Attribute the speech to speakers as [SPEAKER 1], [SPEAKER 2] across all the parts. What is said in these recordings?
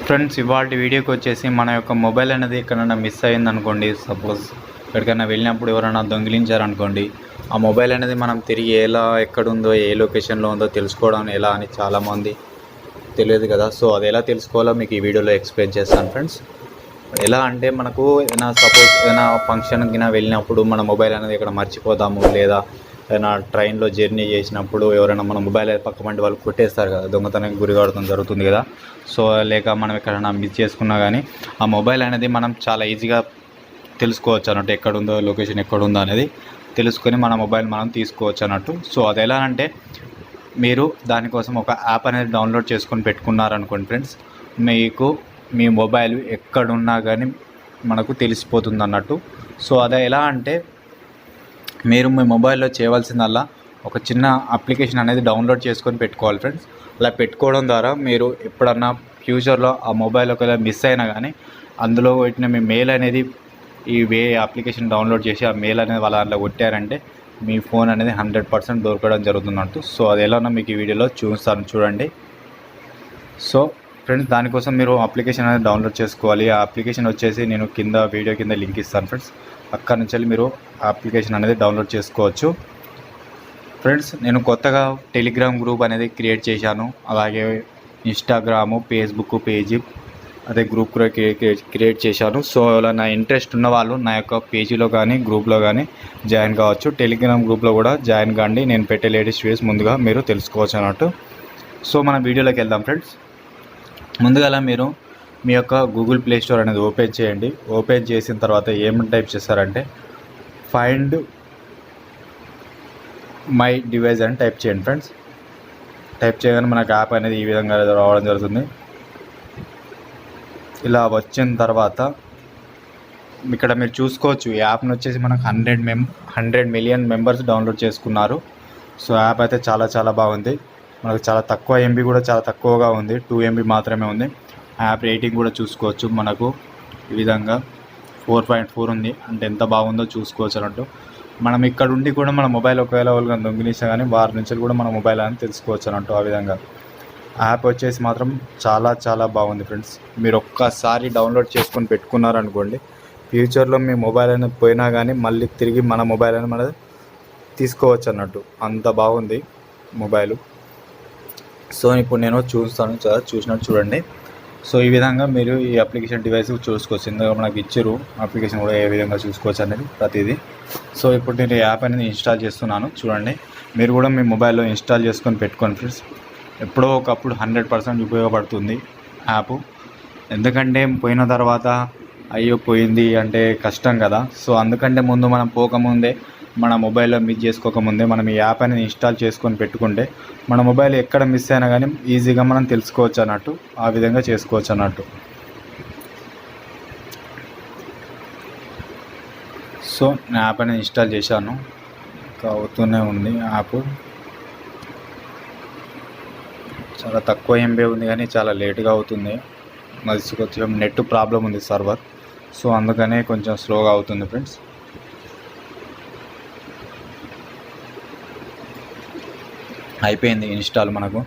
[SPEAKER 1] Friends, ఇవాళ వీడియోకి వచ్చేసి మన యొక్క మొబైల్ అనేది ఎక్కడైనా మిస్ అయింది అనుకోండి. సపోజ్ ఎక్కడికైనా వెళ్ళినప్పుడు ఎవరైనా దొంగిలించారనుకోండి, ఆ మొబైల్ అనేది మనం తిరిగి ఎక్కడుందో, ఏ లొకేషన్లో ఉందో తెలుసుకోవడం ఎలా అని చాలామంది తెలియదు కదా. సో అది ఎలా తెలుసుకోవాలో మీకు ఈ వీడియోలో ఎక్స్ప్లెయిన్ చేస్తాను ఫ్రెండ్స్. ఎలా అంటే మనకు సపోజ్ ఏదైనా ఫంక్షన్కి వెళ్ళినప్పుడు మన మొబైల్ అనేది ఇక్కడ మర్చిపోతాము, లేదా ఏదైనా ట్రైన్లో జర్నీ చేసినప్పుడు ఎవరైనా మన మొబైల్ పక్క పంటి వాళ్ళు కొట్టేస్తారు కదా, దొంగతనానికి గురి కావడం జరుగుతుంది కదా. సో లేక మనం ఎక్కడైనా మిస్ చేసుకున్నా కానీ ఆ మొబైల్ అనేది మనం చాలా ఈజీగా తెలుసుకోవచ్చు అన్నట్టు, ఎక్కడుందో లొకేషన్ ఎక్కడుందో అనేది తెలుసుకొని మన మొబైల్ మనం తీసుకోవచ్చు అన్నట్టు. సో అది ఎలా అంటే మీరు దానికోసం ఒక యాప్ అనేది డౌన్లోడ్ చేసుకొని పెట్టుకున్నారనుకోండి ఫ్రెండ్స్, మీకు మీ మొబైల్ ఎక్కడున్నా కానీ మనకు తెలిసిపోతుంది అన్నట్టు. సో అదే ఎలా అంటే మీరు మీ మొబైల్లో చేయవలసిందల్లా ఒక చిన్న అప్లికేషన్ అనేది డౌన్లోడ్ చేసుకొని పెట్టుకోవాలి ఫ్రెండ్స్. అలా పెట్టుకోవడం ద్వారా మీరు ఎప్పుడన్నా ఫ్యూచర్లో ఆ మొబైల్ ఒకవేళ మిస్ అయినా కానీ అందులో పెట్టిన మీ మెయిల్ అనేది ఈ అప్లికేషన్ డౌన్లోడ్ చేసి ఆ మెయిల్ అనేది వాళ్ళ దాంట్లో కొట్టారంటే మీ ఫోన్ అనేది 100% దొరకడం జరుగుతున్నట్టు. సో అది ఎలానో మీకు ఈ వీడియోలో చూస్తాను, చూడండి. సో ఫ్రెండ్స్, దానికోసం మీరు అప్లికేషన్ అనేది డౌన్లోడ్ చేసుకోవాలి. ఆ అప్లికేషన్ వచ్చేసి నేను వీడియో కింద లింక్ ఇస్తాను ఫ్రెండ్స్. అక్కడ నుంచి మీరు ఆ అప్లికేషన్ అనేది డౌన్లోడ్ చేసుకోవచ్చు ఫ్రెండ్స్. నేను కొత్తగా టెలిగ్రామ్ గ్రూప్ అనేది క్రియేట్ చేశాను, అలాగే ఇన్స్టాగ్రాము, ఫేస్బుక్ పేజీ అదే గ్రూప్ కూడా క్రియేట్ చేశాను. సో అలా నా ఇంట్రెస్ట్ ఉన్న వాళ్ళు నా యొక్క పేజీలో కానీ గ్రూప్లో కానీ జాయిన్ కావచ్చు. టెలిగ్రామ్ గ్రూప్లో కూడా జాయిన్ కాండి, నేను పెట్టే లేటెస్ట్ వీడియోస్ ముందుగా మీరు తెలుసుకోవచ్చు అన్నట్టు. సో మన వీడియోలోకి వెళ్దాం ఫ్రెండ్స్. ముందుగా మీరు మీ యొక్క గూగుల్ ప్లే స్టోర్ అనేది ఓపెన్ చేయండి. ఓపెన్ చేసిన తర్వాత ఏమని టైప్ చేస్తారంటే ఫైండ్ మై డివైస్ అని టైప్ చేయండి ఫ్రెండ్స్. టైప్ చేయగానే మనకు యాప్ అనేది ఈ విధంగా రావడం జరుగుతుంది. ఇలా వచ్చిన తర్వాత ఇక్కడ మీరు చూసుకోవచ్చు, ఈ యాప్ని వచ్చేసి మనకు 100 మిలియన్ మెంబర్స్ డౌన్లోడ్ చేసుకున్నారు. సో యాప్ అయితే చాలా బాగుంది. మనకు చాలా తక్కువ ఎంబీ కూడా చాలా తక్కువగా ఉంది, 2 MB మాత్రమే ఉంది. యాప్ రేటింగ్ కూడా చూసుకోవచ్చు, మనకు ఈ విధంగా 4.4 ఉంది. అంటే ఎంత బాగుందో చూసుకోవచ్చు అన్నట్టు. మనం ఇక్కడ ఉండి కూడా మన మొబైల్ ఒకవేళ వాళ్ళని దొంగిలిస్తే కానీ వారి నుంచి కూడా మన మొబైల్ అని తెలుసుకోవచ్చు అన్నట్టు. ఆ విధంగా యాప్ వచ్చేసి మాత్రం చాలా బాగుంది ఫ్రెండ్స్. మీరు ఒక్కసారి డౌన్లోడ్ చేసుకొని పెట్టుకున్నారనుకోండి, ఫ్యూచర్లో మీ మొబైల్ అనేది పోయినా కానీ మళ్ళీ తిరిగి మన మొబైల్ అనేది మనం తీసుకోవచ్చు అన్నట్టు. అంత బాగుంది మొబైలు. సో ఇప్పుడు నేను చూసినట్టు చూడండి. సో ఈ విధంగా మీరు ఈ అప్లికేషన్ డివైస్ చూసుకోవచ్చు. ఇందులో మనకు ఇచ్చారు అప్లికేషన్ కూడా ఏ విధంగా చూసుకోవచ్చు అనేది ప్రతిదీ. సో ఇప్పుడు నేను ఈ యాప్ అనేది ఇన్స్టాల్ చేస్తున్నాను, చూడండి. మీరు కూడా మీ మొబైల్లో ఇన్స్టాల్ చేసుకొని పెట్టుకోండి ఫ్రెండ్స్. ఎప్పుడో ఒకప్పుడు 100% ఉపయోగపడుతుంది యాప్. ఎందుకంటే పోయిన తర్వాత అయ్యో పోయింది అంటే కష్టం కదా. సో అందుకంటే ముందు మనం పోకముందే మన మొబైల్లో మిస్ చేసుకోకముందే మనం ఈ యాప్ అనేది ఇన్స్టాల్ చేసుకొని పెట్టుకుంటే మన మొబైల్ ఎక్కడ మిస్ అయినా కానీ ఈజీగా మనం తెలుసుకోవచ్చు అన్నట్టు. ఆ విధంగా చేసుకోవచ్చు అన్నట్టు. సో నేను యాప్ అనేది ఇన్స్టాల్ చేశాను, అవుతూనే ఉంది యాప్. చాలా తక్కువ ఎంబీ ఉంది కానీ చాలా లేట్గా అవుతుంది. మరి కొంచెం నెట్ ప్రాబ్లం ఉంది సర్వర్. సో అందుకనే కొంచెం స్లోగా అవుతుంది ఫ్రెండ్స్. అయిపోయింది ఇన్స్టాల్. మనకు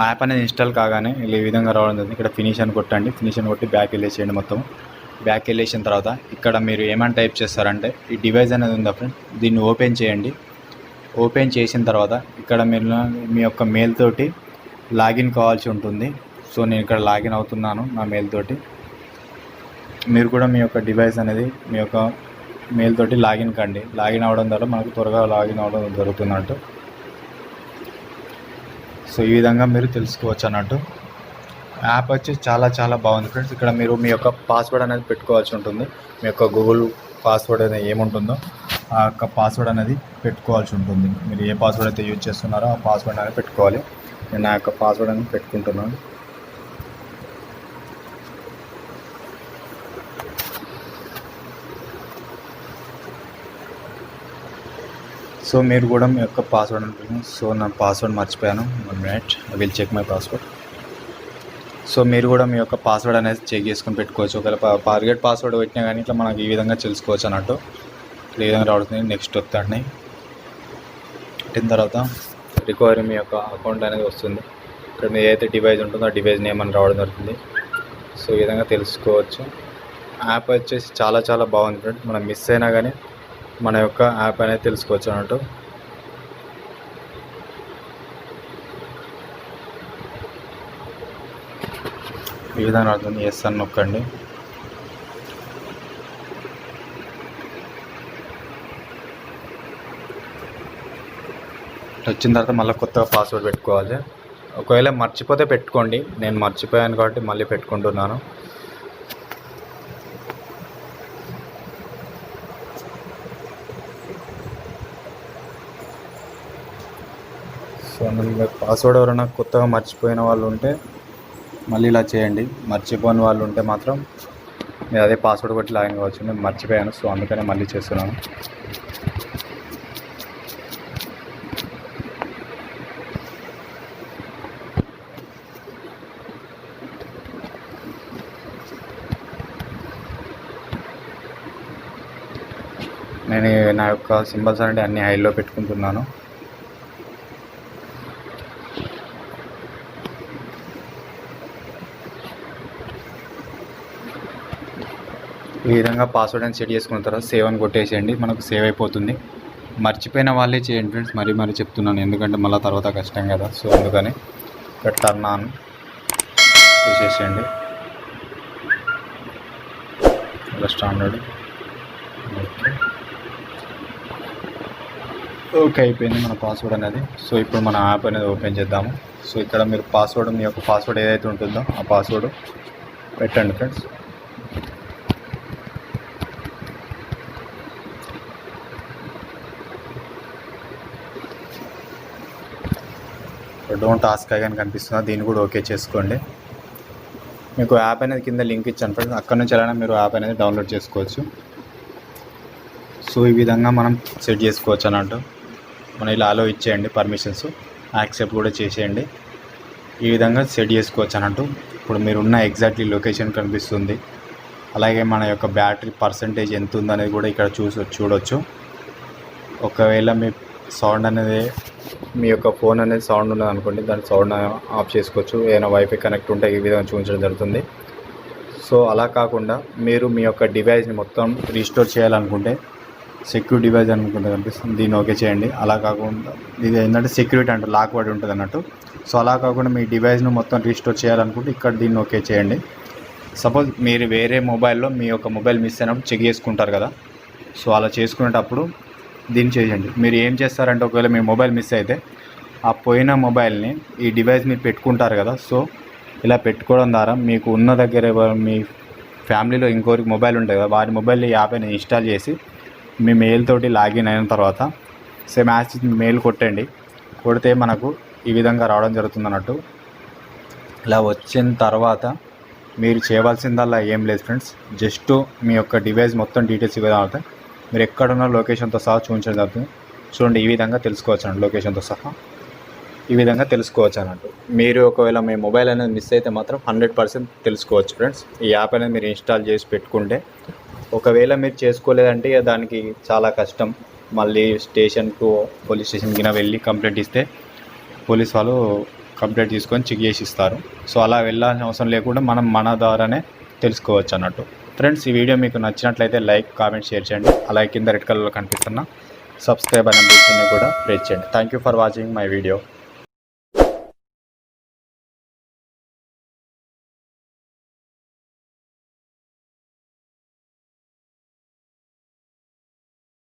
[SPEAKER 1] యాప్ అనేది ఇన్స్టాల్ కాగానే ఈ విధంగా రావడం జరిగింది. ఇక్కడ ఫినిష్ అని కొట్టండి. ఫినిష్ అని కొట్టి బ్యాక్ వెళ్ళేసేయండి. మొత్తం బ్యాక్ వెళ్ళేసిన తర్వాత ఇక్కడ మీరు ఏమైనా టైప్ చేస్తారంటే ఈ డివైస్ అనేది ఉందా ఫ్రెండ్, దీన్ని ఓపెన్ చేయండి. ఓపెన్ చేసిన తర్వాత ఇక్కడ మీరు మీ యొక్క మెయిల్ తోటి లాగిన్ కావాల్సి ఉంటుంది. సో నేను ఇక్కడ లాగిన్ అవుతున్నాను నా మెయిల్ తోటి. మీరు కూడా మీ యొక్క డివైస్ అనేది మీ యొక్క మెయిల్ తోటి లాగిన్ కండి. లాగిన్ అవ్వడం ద్వారా మనకు త్వరగా లాగిన్ అవ్వడం జరుగుతున్నట్టు. సో ఈ విధంగా మీరు తెలుసుకోవచ్చు అన్నట్టు. యాప్ వచ్చి చాలా బాగుంది ఫ్రెండ్స్. ఇక్కడ మీరు మీ యొక్క పాస్వర్డ్ అనేది పెట్టుకోవాల్సి ఉంటుంది. మీ యొక్క గూగుల్ పాస్వర్డ్ అనేది ఏముంటుందో ఆ యొక్క పాస్వర్డ్ అనేది పెట్టుకోవాల్సి ఉంటుంది. మీరు ఏ పాస్వర్డ్ అయితే యూజ్ చేస్తున్నారో ఆ పాస్వర్డ్ అనేది పెట్టుకోవాలి. నేను నా యొక్క పాస్వర్డ్ అనేది పెట్టుకుంటున్నాను. సో మీరు కూడా మీ యొక్క పాస్వర్డ్ ఉంటుంది. సో నా పాస్వర్డ్ మర్చిపోయాను, 1 minute, I will check my password. So మీరు కూడా మీ యొక్క పాస్వర్డ్ అనేది చెక్ చేసుకొని పెట్టుకోవచ్చు. ఒకవేళ ఫర్గెట్ పాస్వర్డ్ పెట్టినా కానీ ఇట్లా మనకి ఈ విధంగా తెలుసుకోవచ్చు అన్నట్టు. ఈ విధంగా రావడుతుంది. నెక్స్ట్ వస్తాండి. పెట్టిన తర్వాత రికవరీ మీ యొక్క అకౌంట్ అనేది వస్తుంది. ఇక్కడ మీ ఏదైతే డివైస్ ఉంటుందో ఆ డివైస్ నేమ్ అని రావడం జరుగుతుంది. సో ఈ విధంగా తెలుసుకోవచ్చు. యాప్ వచ్చేసి చాలా చాలా బాగుంది ఫ్రెండ్స్. మనం మిస్ అయినా కానీ మన యొక్క యాప్ అనేది తెలుసుకోవచ్చు అన్నట్టు. ఈ విధంగా అవుతుంది. ఎస్ అని నొక్కండి. వచ్చిన తర్వాత మళ్ళీ కొత్తగా పాస్వర్డ్ పెట్టుకోవాలి. ఒకవేళ మర్చిపోతే పెట్టుకోండి. నేను మర్చిపోయాను కాబట్టి మళ్ళీ పెట్టుకుంటున్నాను. సో పాస్వర్డ్ ఎవరైనా కొత్తగా మర్చిపోయిన వాళ్ళు ఉంటే మళ్ళీ ఇలా చేయండి. మర్చిపోని వాళ్ళు ఉంటే మాత్రం మీరు అదే పాస్వర్డ్ కొట్టి లాగిన్ కావచ్చు. నేను మర్చిపోయాను, సో అందుకనే మళ్ళీ చేస్తున్నాను. నేను నా యొక్క సింబల్స్ అనేవి అన్ని హైలో పెట్టుకుంటున్నాను. ఈ విధంగా పాస్వర్డ్ అని సెట్ చేసుకున్న తర్వాత సేవ్ అని కొట్టేసేయండి. మనకు సేవ్ అయిపోతుంది. మర్చిపోయిన వాళ్ళే చేయండి ఫ్రెండ్స్. మరీ చెప్తున్నాను, ఎందుకంటే మళ్ళీ తర్వాత కష్టం కదా. సో అందుకని ఇక్కడ టర్న్ ఆన్ చేసేసేయండి. ఇలా స్టాండర్డ్ ఓకే అయిపోయింది మన పాస్వర్డ్ అనేది. సో ఇప్పుడు మన యాప్ అనేది ఓపెన్ చేద్దాము. సో ఇక్కడ మీరు పాస్వర్డ్, మీ యొక్క పాస్వర్డ్ ఏదైతే ఉంటుందో ఆ పాస్వర్డ్ పెట్టండి ఫ్రెండ్స్. డోంట్ ఆస్క్ అగైన్ కనిపిస్తుంది, దీన్ని కూడా ఓకే చేసుకోండి. మీకు యాప్ అనేది కింద లింక్ ఇచ్చాను ఫ్రెండ్స్. అక్కడ నుంచి ఎలా మీరు యాప్ అనేది డౌన్లోడ్ చేసుకోవచ్చు. సో ఈ విధంగా మనం సెట్ చేసుకోవచ్చు అన్నట్టు. మనం ఇలా అలో ఇచ్చేయండి, పర్మిషన్స్ యాక్సెప్ట్ కూడా చేసేయండి. ఈ విధంగా సెట్ చేసుకోవచ్చు అన్నట్టు. ఇప్పుడు మీరున్న ఎగ్జాక్ట్లీ లొకేషన్ కనిపిస్తుంది. అలాగే మన యొక్క బ్యాటరీ పర్సంటేజ్ ఎంత ఉందనేది కూడా ఇక్కడ చూడవచ్చు. ఒకవేళ మీ సౌండ్ అనేది, మీ యొక్క ఫోన్ అనేది సౌండ్ ఉన్నది అనుకోండి, దాని సౌండ్ ఆఫ్ చేసుకోవచ్చు. ఏదైనా వైఫై కనెక్ట్ ఉంటే ఈ విధంగా చూపించడం జరుగుతుంది. సో అలా కాకుండా మీరు మీ యొక్క డివైస్ని మొత్తం రీస్టోర్ చేయాలనుకుంటే సెక్యూర్ డివైస్ అనుకుంటే కనిపిస్తుంది, దీన్ని ఓకే చేయండి. అలా కాకుండా ఇది ఏంటంటే సెక్యూరిటీ అంటే లాక్ పడి ఉంటుంది అన్నట్టు. సో అలా కాకుండా మీ డివైస్ను మొత్తం రీస్టోర్ చేయాలనుకుంటే ఇక్కడ దీన్ని ఓకే చేయండి. సపోజ్ మీరు వేరే మొబైల్లో మీ యొక్క మొబైల్ మిస్ అయినప్పుడు చెక్ చేసుకుంటారు కదా. సో అలా చేసుకునేటప్పుడు దీన్ని చేయండి. మీరు ఏం చేస్తారంటే ఒకవేళ మీ మొబైల్ మిస్ అయితే ఆ పోయిన మొబైల్ని ఈ డివైస్ మీరు పెట్టుకుంటారు కదా. సో ఇలా పెట్టుకోవడం ద్వారా మీకు ఉన్న దగ్గర మీ ఫ్యామిలీలో ఇంకోరికి మొబైల్ ఉంటుంది కదా, వారి మొబైల్ యాప్ అనేది ఇన్స్టాల్ చేసి మీ మెయిల్ తోటి లాగిన్ అయిన తర్వాత సేమ్ యాజ్ మెయిల్ కొట్టండి. కొడితే మనకు ఈ విధంగా రావడం జరుగుతుంది అన్నట్టు. ఇలా వచ్చిన తర్వాత మీరు చేయవలసిందల్లా ఏం లేదు ఫ్రెండ్స్, జస్ట్ మీ యొక్క డివైస్ మొత్తం డీటెయిల్స్ ఇవ్వడం అవుతాయి. మీరు ఎక్కడున్న లొకేషన్తో సహా చూపించడం జరుగుతుంది. చూడండి, ఈ విధంగా తెలుసుకోవచ్చు అన్నట్టు. లొకేషన్తో సహా ఈ విధంగా తెలుసుకోవచ్చు అన్నట్టు. మీరు ఒకవేళ మీ మొబైల్ అనేది మిస్ అయితే మాత్రం 100% తెలుసుకోవచ్చు ఫ్రెండ్స్. ఈ యాప్ అనేది మీరు ఇన్స్టాల్ చేసి పెట్టుకుంటే. ఒకవేళ మీరు చేసుకోలేదంటే దానికి చాలా కష్టం. మళ్ళీ స్టేషన్కు, పోలీస్ స్టేషన్కి వెళ్ళి కంప్లైంట్ ఇస్తే పోలీస్ వాళ్ళు కంప్లైంట్ తీసుకొని చెక్ చేసి ఇస్తారు. సో అలా వెళ్ళాల్సిన అవసరం లేకుండా మనం మన ద్వారానే తెలుసుకోవచ్చు అన్నట్టు. ఫ్రెండ్స్, ఈ వీడియో మీకు నచ్చినట్లయితే లైక్, కామెంట్, షేర్ చేయండి. అలాగే కింద రెడ్ కలర్లో కనిపిస్తున్న సబ్స్క్రైబ్ అనే బటన్ని కూడా ప్రెస్ చేయండి. Thank you for watching my video.